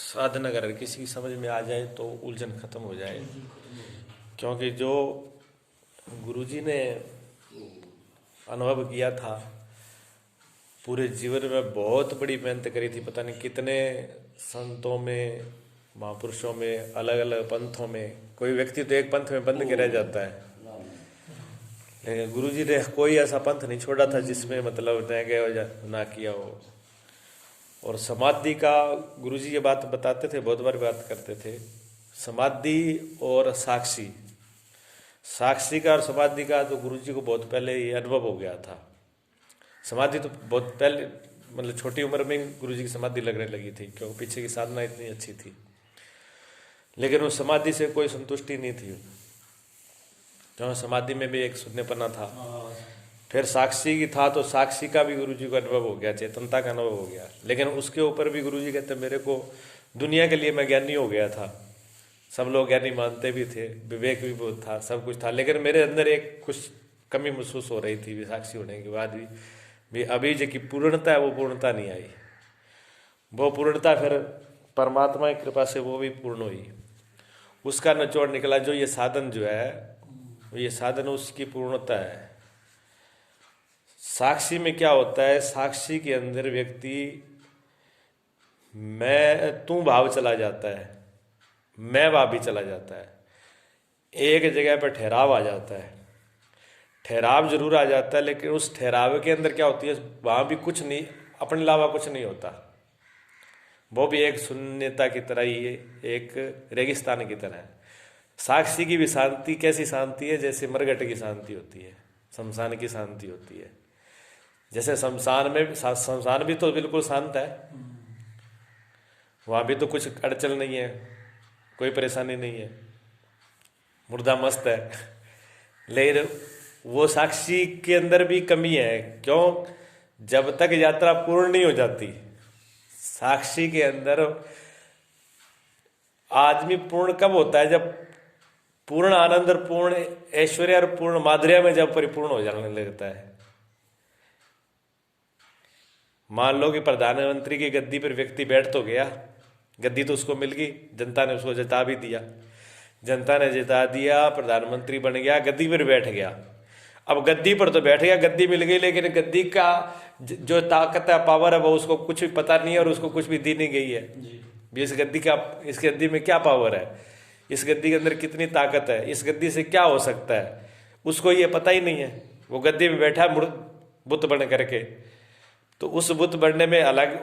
साधना अगर किसी की समझ में आ जाए तो उलझन खत्म हो जाए। क्योंकि जो गुरुजी ने अनुभव किया था, पूरे जीवन में बहुत बड़ी मेहनत करी थी, पता नहीं कितने संतों में, महापुरुषों में, अलग अलग पंथों में, कोई व्यक्ति तो एक पंथ में बंध के रह जाता है, लेकिन गुरुजी ने कोई ऐसा पंथ नहीं छोड़ा था जिसमें मतलब न गए ना किया हो। और समाधि का गुरुजी ये बात बताते थे, बहुत बार बात करते थे, समाधि और साक्षी, साक्षी का और समाधि का तो गुरुजी को बहुत पहले ये अनुभव हो गया था। समाधि तो बहुत पहले, मतलब छोटी उम्र में गुरुजी की समाधि लगने लगी थी, क्योंकि पीछे की साधना इतनी अच्छी थी, लेकिन उस समाधि से कोई संतुष्टि नहीं थी, क्योंकि समाधि में भी एक शून्यपना था। फिर साक्षी की था तो साक्षी का भी गुरुजी को अनुभव हो गया, चेतनता का अनुभव हो गया, लेकिन उसके ऊपर भी गुरुजी कहते मेरे को दुनिया के लिए मैं ज्ञानी हो गया था, सब लोग ज्ञानी मानते भी थे, विवेक भी बहुत था, सब कुछ था, लेकिन मेरे अंदर एक कुछ कमी महसूस हो रही थी साक्षी होने के बाद भी अभी जो की पूर्णता है वो पूर्णता नहीं आई। वो पूर्णता फिर परमात्मा की कृपा से वो भी पूर्ण हुई। उसका निचोड़ निकला जो ये साधन जो है, ये साधन उसकी पूर्णता है। साक्षी में क्या होता है, साक्षी के अंदर व्यक्ति मैं तू भाव चला जाता है, मैं भाव भी चला जाता है, एक जगह पर ठहराव आ जाता है, ठहराव जरूर आ जाता है, लेकिन उस ठहराव के अंदर क्या होती है, वहां भी कुछ नहीं, अपने अलावा कुछ नहीं होता, वो भी एक शून्यता की तरह ही है, एक रेगिस्तान की तरह है। साक्षी की भी शांति कैसी शांति है, जैसे मरघट की शांति होती है, शमशान की शांति होती है। जैसे शमशान भी तो बिल्कुल शांत है, वहां भी तो कुछ अड़चन नहीं है, कोई परेशानी नहीं है, मुर्दा मस्त है, लेकिन वो साक्षी के अंदर भी कमी है। क्यों? जब तक यात्रा पूर्ण नहीं हो जाती, साक्षी के अंदर आदमी पूर्ण कब होता है, जब पूर्ण आनंद और पूर्ण ऐश्वर्य और पूर्ण माधुर्य में जब परिपूर्ण हो जाने लगता है। मान लो कि प्रधानमंत्री की गद्दी पर व्यक्ति बैठ तो गया, गद्दी तो उसको मिल गई, जनता ने उसको जिता भी दिया, जनता ने जिता दिया, प्रधानमंत्री बन गया, गद्दी पर बैठ गया। अब गद्दी पर तो बैठ गया, गद्दी मिल गई, लेकिन गद्दी का जो ताकत है, पावर है, वो उसको कुछ भी पता नहीं है और उसको कुछ भी दी नहीं गई है। इस गद्दी का, इस गद्दी में क्या पावर है, इस गद्दी के अंदर कितनी ताकत है, इस गद्दी से क्या हो सकता है, उसको ये पता ही नहीं है। वो गद्दी में बैठा बुत बन करके, तो उस बुत बनने में अलग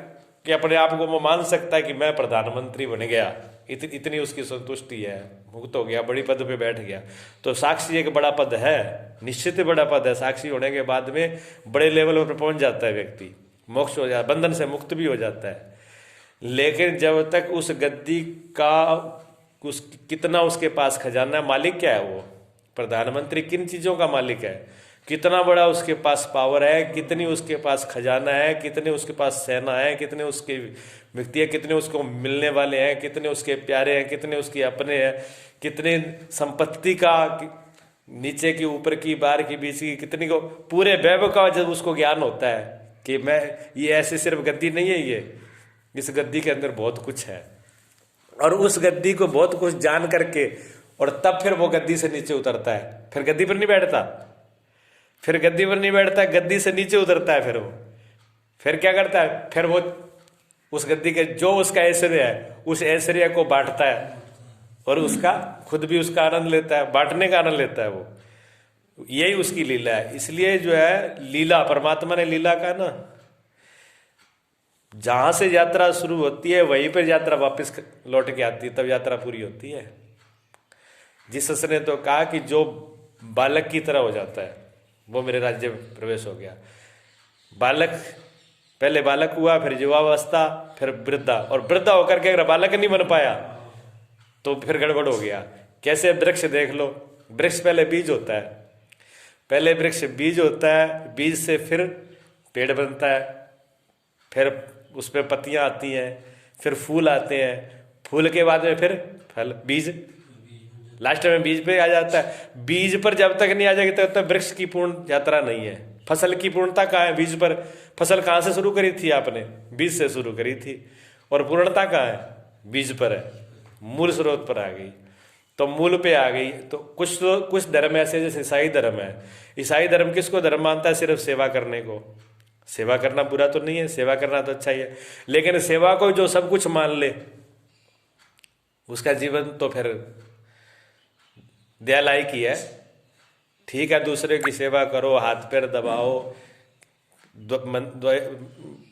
कि अपने आप को वो मान सकता है कि मैं प्रधानमंत्री बन गया, इतनी उसकी संतुष्टि है, मुक्त हो गया, बड़ी पद पे बैठ गया। तो साक्षी एक बड़ा पद है, निश्चित बड़ा पद है। साक्षी होने के बाद में बड़े लेवल पर पहुंच जाता है व्यक्ति, मोक्ष हो जाता है, बंधन से मुक्त भी हो जाता है। लेकिन जब तक उस गद्दी का कितना उसके पास खजाना है, मालिक क्या है, वो प्रधानमंत्री किन चीजों का मालिक है, कितना बड़ा उसके पास पावर है, कितनी उसके पास खजाना है, कितने उसके पास सेना है, कितने उसके व्यक्ति है, कितने उसको मिलने वाले हैं, कितने उसके प्यारे हैं, कितने उसके अपने हैं, कितने संपत्ति का, नीचे की, ऊपर की, बाहर की, बीच की, कितनी को, पूरे वैभव का जब उसको ज्ञान होता है कि मैं ये ऐसे सिर्फ गद्दी नहीं है, ये इस गद्दी के अंदर बहुत कुछ है, और उस गद्दी को बहुत कुछ जान करके, और तब फिर वो गद्दी से नीचे उतरता है, फिर गद्दी पर नहीं बैठता, फिर गद्दी पर नहीं बैठता, गद्दी से नीचे उतरता है, फिर वो फिर क्या करता है, फिर वो उस गद्दी के जो उसका ऐश्वर्य है, उस ऐश्वर्य को बांटता है, और उसका खुद भी उसका आनंद लेता है, बांटने का आनंद लेता है वो। यही उसकी लीला है। इसलिए जो है लीला, परमात्मा ने लीला का ना, जहां से यात्रा शुरू होती है वहीं पर यात्रा वापस लौट के आती है, तब यात्रा पूरी होती है। जिसस ने तो कहा कि जो बालक की तरह हो जाता है वो मेरे राज्य में प्रवेश हो गया। बालक, पहले बालक हुआ, फिर युवावस्था, फिर वृद्धा, और वृद्धा होकर के अगर बालक नहीं बन पाया तो फिर गड़बड़ हो गया। कैसे? वृक्ष देख लो, वृक्ष पहले बीज होता है, पहले वृक्ष बीज होता है, बीज से फिर पेड़ बनता है, फिर उस पर पत्तियां आती हैं, फिर फूल आते हैं, फूल के बाद में फिर फल, बीज, लास्ट में बीज पे आ जाता है। बीज पर जब तक नहीं आ जाएगी तब तक वृक्ष की पूर्ण यात्रा नहीं है। फसल की पूर्णता कहाँ है? बीज पर। फसल कहाँ से शुरू करी थी आपने? बीज से शुरू करी थी। और पूर्णता कहाँ है? बीज पर है, मूल स्रोत पर आ गई। तो मूल पे आ गई। तो कुछ धर्म ऐसे, जैसे ईसाई धर्म है, ईसाई धर्म किसको धर्म मानता है? सिर्फ सेवा करने को। सेवा करना बुरा तो नहीं है, सेवा करना तो अच्छा ही है, लेकिन सेवा को जो सब कुछ मान ले, उसका जीवन तो फिर दया लायक ही है। ठीक है, दूसरे की सेवा करो, हाथ पैर दबाओ,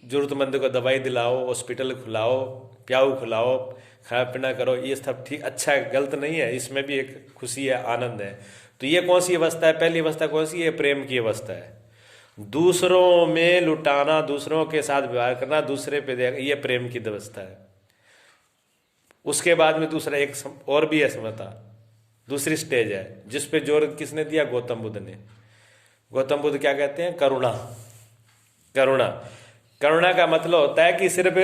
जरूरतमंद को दवाई दिलाओ, हॉस्पिटल खुलाओ, प्याऊ खुलाओ, खाना पीना करो, ये सब ठीक, अच्छा है, गलत नहीं है, इसमें भी एक खुशी है, आनंद है। तो ये कौन सी अवस्था है? पहली अवस्था कौन सी है? प्रेम की अवस्था है। दूसरों में लुटाना, दूसरों के साथ व्यवहार करना, दूसरे पे देना, ये प्रेम की अवस्था है। उसके बाद में दूसरा एक और भी है समता, दूसरी स्टेज है, जिस पे जोर किसने दिया? गौतम बुद्ध ने। गौतम बुद्ध क्या कहते हैं? करुणा। करुणा, करुणा का मतलब होता है कि सिर्फ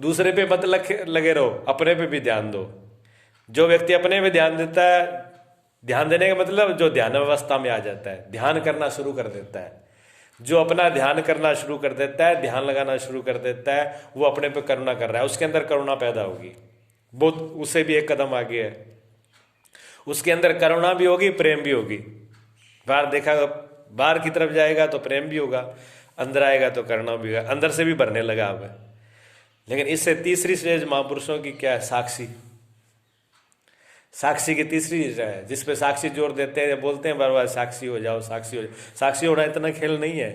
दूसरे पे मत लगे रहो, अपने पे भी ध्यान दो। जो व्यक्ति अपने पे ध्यान देता है, ध्यान देने का मतलब जो ध्यान अवस्था में आ जाता है, ध्यान करना शुरू कर देता है, जो अपना ध्यान करना शुरू कर देता है, ध्यान लगाना शुरू कर देता है, वो अपने पे करुणा कर रहा है, उसके अंदर करुणा पैदा होगी। वो उससे भी एक कदम आगे है, उसके अंदर करुणा भी होगी, प्रेम भी होगी। बाहर देखा, बाहर की तरफ जाएगा तो प्रेम भी होगा, अंदर आएगा तो करुणा भी होगा, अंदर से भी भरने लगा अब। लेकिन इससे तीसरी स्टेज महापुरुषों की क्या है? साक्षी। साक्षी की तीसरी है, जिसपे साक्षी जोर देते हैं, बोलते हैं बार बार साक्षी हो जाओ, साक्षी हो जाओ। साक्षी होना इतना खेल नहीं है,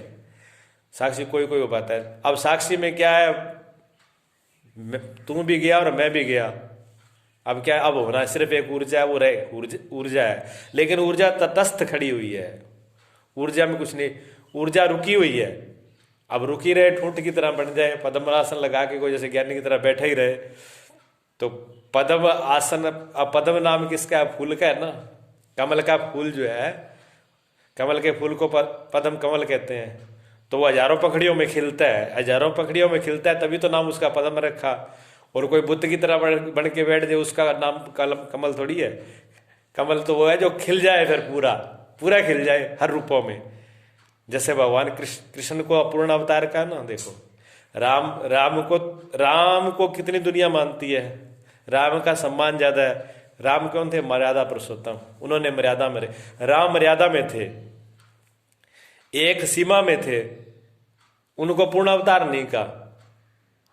साक्षी कोई कोई हो पाता है। अब साक्षी में क्या है? तू भी गया और मैं भी गया। अब क्या, अब होना सिर्फ एक ऊर्जा है, वो रहे ऊर्जा है, लेकिन ऊर्जा तटस्थ खड़ी हुई है, ऊर्जा में कुछ नहीं, ऊर्जा रुकी हुई है। अब रुकी रहे, ठूंठ की तरह बन जाए, पद्म आसन लगा के कोई जैसे ज्ञानी की तरह बैठे ही रहे, तो पद्म आसन। अब पद्म नाम किसका है? फूल का है ना, कमल का फूल जो है, कमल के फूल को पद्म कमल कहते हैं। तो वो हजारों पखड़ियों में खिलता है, हजारों पखड़ियों में खिलता है, तभी तो नाम उसका पद्म रखा। और कोई बुद्ध की तरह बन के बैठ जाए, उसका नाम कमल थोड़ी है। कमल तो वो है जो खिल जाए, फिर पूरा पूरा खिल जाए हर रूपों में। जैसे भगवान कृष्ण को अपूर्ण अवतार का ना, देखो राम को कितनी दुनिया मानती है, राम का सम्मान ज्यादा है। राम कौन थे? मर्यादा पुरुषोत्तम, उन्होंने मर्यादा में रहे। राम मर्यादा में थे, एक सीमा में थे, उनको पूर्ण अवतार नहीं कहा।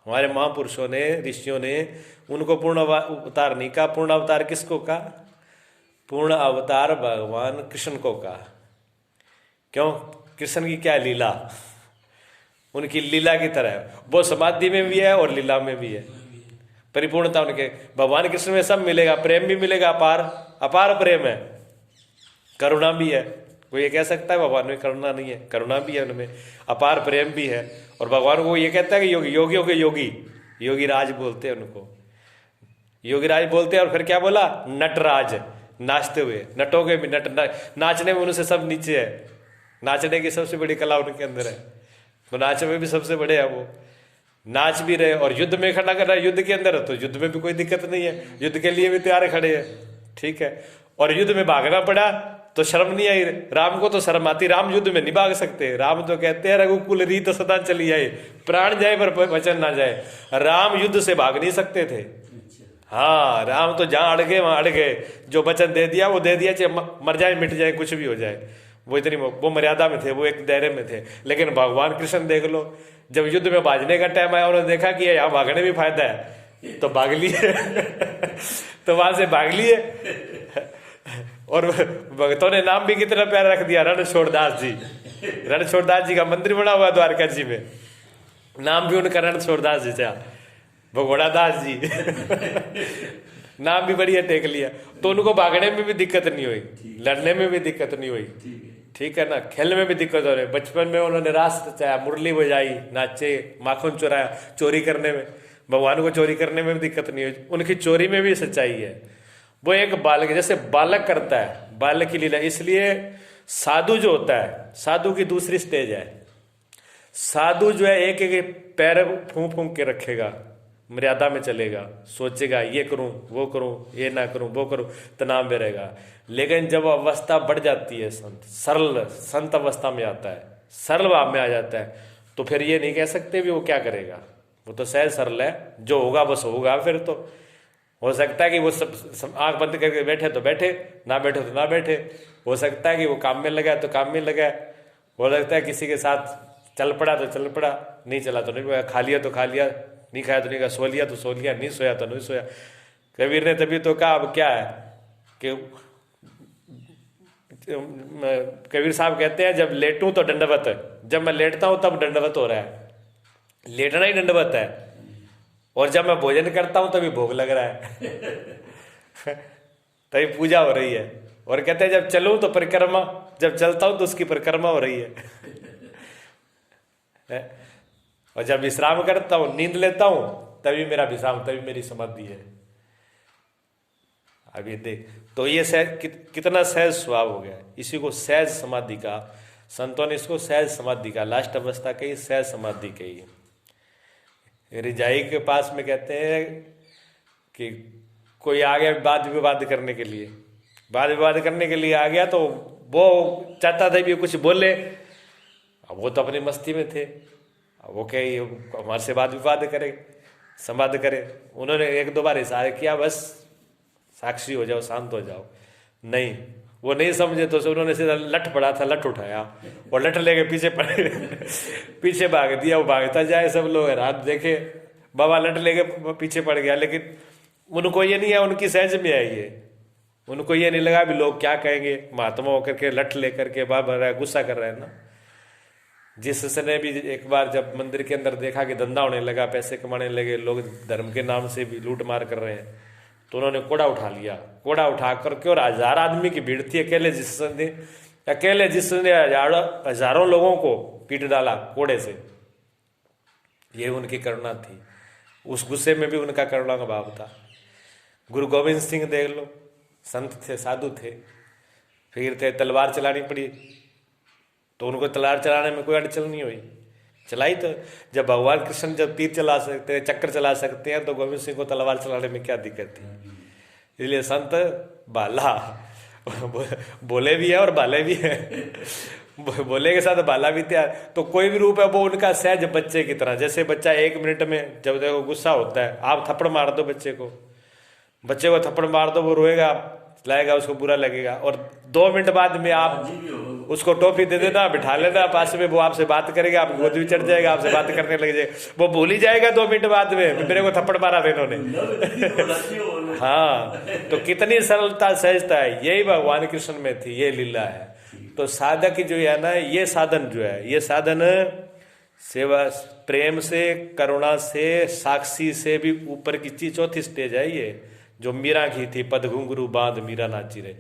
हमारे महापुरुषों ने, ऋषियों ने उनको पूर्ण अवतार नहीं कहा। पूर्ण अवतार किसको कहा? पूर्ण अवतार भगवान कृष्ण को कहा। क्यों? कृष्ण की क्या लीला, उनकी लीला की तरह है, वो समाधि में भी है और लीला में भी है। परिपूर्णता उनके, भगवान कृष्ण में सब मिलेगा, प्रेम भी मिलेगा, अपार अपार प्रेम है, करुणा भी है। कोई ये कह सकता है भगवान में करुणा नहीं है? करुणा भी है उनमें, अपार प्रेम भी है। और भगवान को ये कहता है कि योगियों के योगी राज बोलते हैं उनको, योगी राज बोलते हैं। और फिर क्या बोला? नटराज, नाचते हुए, नटों के भी नाचने में उनसे सब नीचे है, नाचने की सबसे बड़ी कला उनके अंदर है, तो नाच में भी सबसे बड़े है वो, नाच भी रहे। और युद्ध में खड़ा कर रहा है, युद्ध के अंदर, तो युद्ध में भी कोई दिक्कत नहीं है, युद्ध के लिए भी तैयार खड़े हैं, ठीक है। और युद्ध में भागना पड़ा तो शर्म नहीं आई, राम को तो शर्म आती, राम युद्ध में नहीं भाग सकते। राम तो कहते हैं रघुकुल रीत सदा चली आए, प्राण जाए पर वचन ना जाए। राम युद्ध से भाग नहीं सकते थे। हाँ, राम तो जहां अड़ गए वहां अड़ गए, जो वचन दे दिया वो दे दिया, चाहे मर जाए मिट जाए कुछ भी हो जाए, वो मर्यादा में थे, वो एक दायरे में थे। लेकिन भगवान कृष्ण देख लो, जब युद्ध में भागने का टाइम आया, उन्होंने देखा कि यहाँ भागने भी फायदा है, तो भाग लिए तो वहां से भाग लिए। और भक्तों ने नाम भी कितना प्यारा रख दिया, रणछोड़दास जी। रणछोड़दास जी का मंदिर बना हुआ द्वारका जी में, नाम भी उनका रणछोड़दास जी था, भगोड़ा दास जी नाम भी बढ़िया टेक लिया। तो उनको भागने में भी दिक्कत नहीं हुई, लड़ने में भी दिक्कत नहीं हुई, ठीक है ना। खेलने में भी दिक्कत हो रही, बचपन में उन्होंने रास रचाया, मुरली बजाई, नाचे, माखन चुराया, चोरी करने में, भगवान को चोरी करने में भी दिक्कत नहीं हुई, उनकी चोरी में भी सच्चाई है। वो एक बालक, जैसे बालक करता है, बालक की लीला। इसलिए साधु जो होता है, साधु की दूसरी स्टेज है। साधु जो है एक एक पैर फूंक फूंक के रखेगा, मर्यादा में चलेगा, सोचेगा ये करूं वो करूं, ये ना करूं वो करूं, तनाव में रहेगा। लेकिन जब अवस्था बढ़ जाती है, सरल संत अवस्था में आता है, सरल भाव में आ जाता है, तो फिर ये नहीं कह सकते भी वो क्या करेगा, वो तो सहज सरल है, जो होगा बस होगा। फिर तो हो सकता है कि वो सब आंख बंद करके बैठे तो बैठे, ना बैठे तो ना बैठे। हो सकता है कि वो काम में लगा तो काम में लगा। हो सकता है किसी के साथ चल पड़ा तो चल पड़ा, नहीं चला तो नहीं पड़ा, खा लिया तो खा लिया, नहीं खाया तो नहीं खाया, सो लिया तो सो लिया, नहीं सोया तो नहीं सोया। कबीर ने तभी तो कहा, अब क्या है कि कबीर साहब कहते हैं, जब लेटूं तो दंडवत, जब मैं लेटता हूं तब दंडवत हो रहा है, लेटना ही दंडवत है। और जब मैं भोजन करता हूं तभी भोग लग रहा है तभी पूजा हो रही है। और कहते हैं जब चलूं तो परिक्रमा, जब चलता हूं तो उसकी परिक्रमा हो रही है। और जब विश्राम करता हूं, नींद लेता हूं, तभी मेरा विश्राम, तभी मेरी समाधि है। अभी देख, तो ये कितना सहज स्वभाव हो गया। इसी को सहज समाधि का, संतों ने इसको सहज समाधि का, लास्ट अवस्था कही, सहज समाधि कही। रिजाई के पास में कहते हैं कि कोई आ गया वाद विवाद करने के लिए, वाद विवाद करने के लिए आ गया, तो वो चाहता था भी कुछ बोले, अब वो तो अपनी मस्ती में थे, अब वो कहे हमारे से वाद विवाद करे, संवाद करे। उन्होंने एक दो बार इशारा किया, बस साक्षी हो जाओ, शांत हो जाओ। नहीं, वो नहीं समझे, तो उन्होंने सीधा लठ पड़ा था, लठ उठाया और लठ लेके पीछे भाग दिया। वो भागता जाए, सब लोग रात देखे, बाबा लठ लेके पीछे पड़ गया। लेकिन उनको ये नहीं है, उनकी सहज में है ये, उनको ये नहीं लगा भी लोग क्या कहेंगे, महात्मा होकर के लठ लेकर के बाबा गुस्सा कर रहे हैं ना। जिसने भी एक बार जब मंदिर के अंदर देखा कि धंधा होने लगा, पैसे कमाने लगे, लोग धर्म के नाम से भी लूट मार कर रहे हैं, तो उन्होंने कोड़ा उठा लिया। कोड़ा उठा करके, और 1000 आदमी की भीड़ थी, अकेले जिसने हजारों लोगों को पीट डाला कोड़े से, ये उनकी करुणा थी। उस गुस्से में भी उनका करुणा का भाव था। गुरु गोविंद सिंह देख लो, संत थे, साधु थे, फिर थे, तलवार चलानी पड़ी तो उनको तलवार चलाने में कोई अड़चन नहीं हुई, चलाई। तो जब भगवान कृष्ण जब तीर चला सकते हैं, चक्कर चला सकते हैं, तो गोविंद सिंह को तलवार चलाने में क्या दिक्कत थी। इसलिए संत बाला बोले भी है और बाले भी है बोले के साथ बाला भी थे। तो कोई भी रूप है वो उनका सहज बच्चे की तरह। जैसे बच्चा 1 मिनट में जब देखो गुस्सा होता है, आप थप्पड़ मार दो बच्चे को थप्पड़ मार दो, वो रोएगा, लाएगा, उसको बुरा लगेगा। और 2 मिनट बाद में आप उसको टॉफी दे देना, बिठा लेना पास में, वो आपसे बात करेगा, आप गोद भी चढ़ जाएगा, आपसे बात करने लग जाएगा। वो भूल ही जाएगा 2 मिनट बाद में, मेरे को थप्पड़ मारा था इन्होंने हाँ, तो कितनी सरलता सहजता है, यही भगवान कृष्ण में थी, ये लीला है। तो साधक जो है ना, ये साधन जो है, ये साधन सेवा, प्रेम से, करुणा से, साक्षी से भी ऊपर की चीज, चौथी स्टेज है ये, जो मीरा की थी। पद घुंघरू बांध मीरा नाची रहे।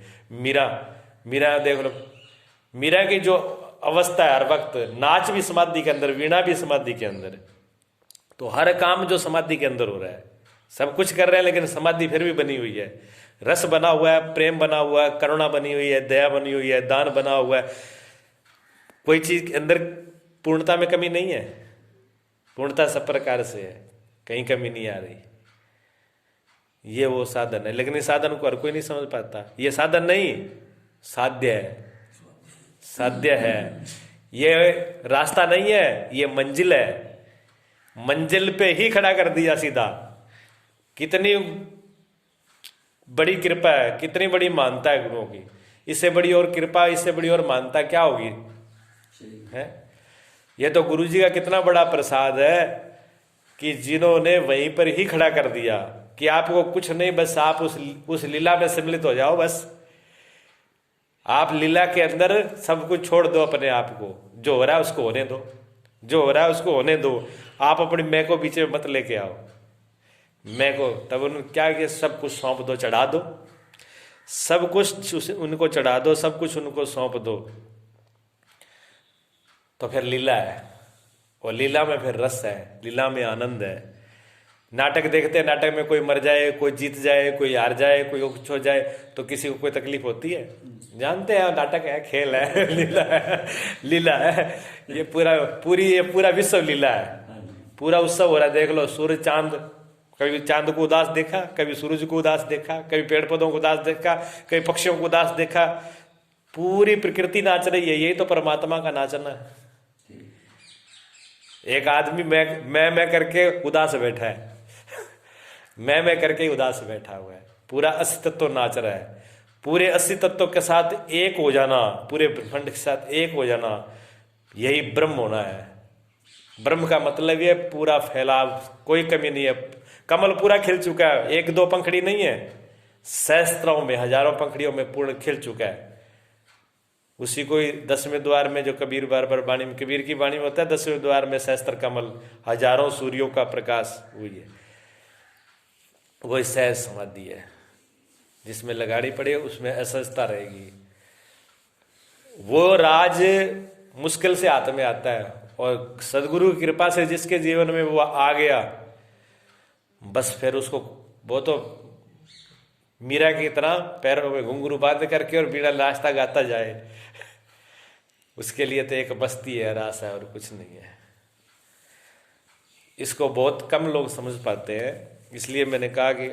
मीरा देख लो, मीरा की जो अवस्था है, हर वक्त नाच भी समाधि के अंदर, वीणा भी समाधि के अंदर। तो हर काम जो समाधि के अंदर हो रहा है, सब कुछ कर रहे हैं, लेकिन समाधि फिर भी बनी हुई है। रस बना हुआ है, प्रेम बना हुआ है, करुणा बनी हुई है, दया बनी हुई है, दान बना हुआ है। कोई चीज के अंदर पूर्णता में कमी नहीं है, पूर्णता सब प्रकार से है, कहीं कमी नहीं आ रही। ये वो साधन है, लेकिन इस साधन को हर कोई नहीं समझ पाता। ये साधन नहीं, साध्य है, साध्य है। ये रास्ता नहीं है, ये मंजिल है। मंजिल पे ही खड़ा कर दिया सीधा। कितनी बड़ी कृपा है, कितनी बड़ी मानता है गुरुओं की। इससे बड़ी और कृपा, इससे बड़ी और मानता क्या होगी है। ये तो गुरु जी का कितना बड़ा प्रसाद है कि जिन्होंने वहीं पर ही खड़ा कर दिया कि आपको कुछ नहीं, बस आप उस लीला में सम्मिलित हो जाओ। बस आप लीला के अंदर सब कुछ छोड़ दो, अपने आप को, जो हो रहा है उसको होने दो, जो हो रहा है उसको होने दो। आप अपनी मैं को बीच में मत लेके आओ, मैं को। तब उन्होंने क्या किया, सब कुछ सौंप दो, चढ़ा दो, सब कुछ उनको चढ़ा दो, सब कुछ उनको सौंप दो। तो फिर लीला है, और लीला में फिर रस है, लीला में आनंद है। नाटक देखते हैं, नाटक में कोई मर जाए, कोई जीत जाए, कोई हार जाए, कोई कुछ हो जाए, तो किसी को कोई तकलीफ होती है? जानते हैं नाटक है, खेल है, लीला है, लीला है। ये पूरा विश्व लीला है, पूरा उत्सव हो रहा है। देख लो, सूर्य चांद, कभी चांद को उदास देखा, कभी सूरज को उदास देखा, कभी पेड़ पौधों को उदास देखा, कभी पक्षियों को उदास देखा। पूरी प्रकृति नाच रही है, यही तो परमात्मा का नाचना है। एक आदमी मैं करके उदास बैठा है मैं करके ही उदास बैठा हुआ है। पूरा 80 तत्व नाच रहा है। पूरे 80 तत्वों के साथ एक हो जाना, पूरे ब्रह्मांड के साथ एक हो जाना, यही ब्रह्म होना है। ब्रह्म का मतलब ये पूरा फैलाव, कोई कमी नहीं है। कमल पूरा खिल चुका है, एक दो पंखड़ी नहीं है, सहस्त्रों में, हजारों पंखड़ियों में पूर्ण खिल चुका है। उसी को 10वें द्वार में जो कबीर बार बार वाणी में, कबीर की वाणी में होता है, 10वें द्वार में सहस्त्र कमल, हजारों सूर्यों का प्रकाश हुई है। वही सहज समाधि है, जिसमें लगाड़ी पड़े उसमें असहजता रहेगी। वो राज मुश्किल से हाथ में आता है, और सदगुरु की कृपा से जिसके जीवन में वो आ गया, बस फिर उसको, वो तो मीरा की तरह पैरों में घुंघरू बांध करके और बीड़ा नाचता गाता जाए, उसके लिए तो एक मस्ती है, रास है, और कुछ नहीं है। इसको बहुत कम लोग समझ पाते हैं, इसलिए मैंने कहा कि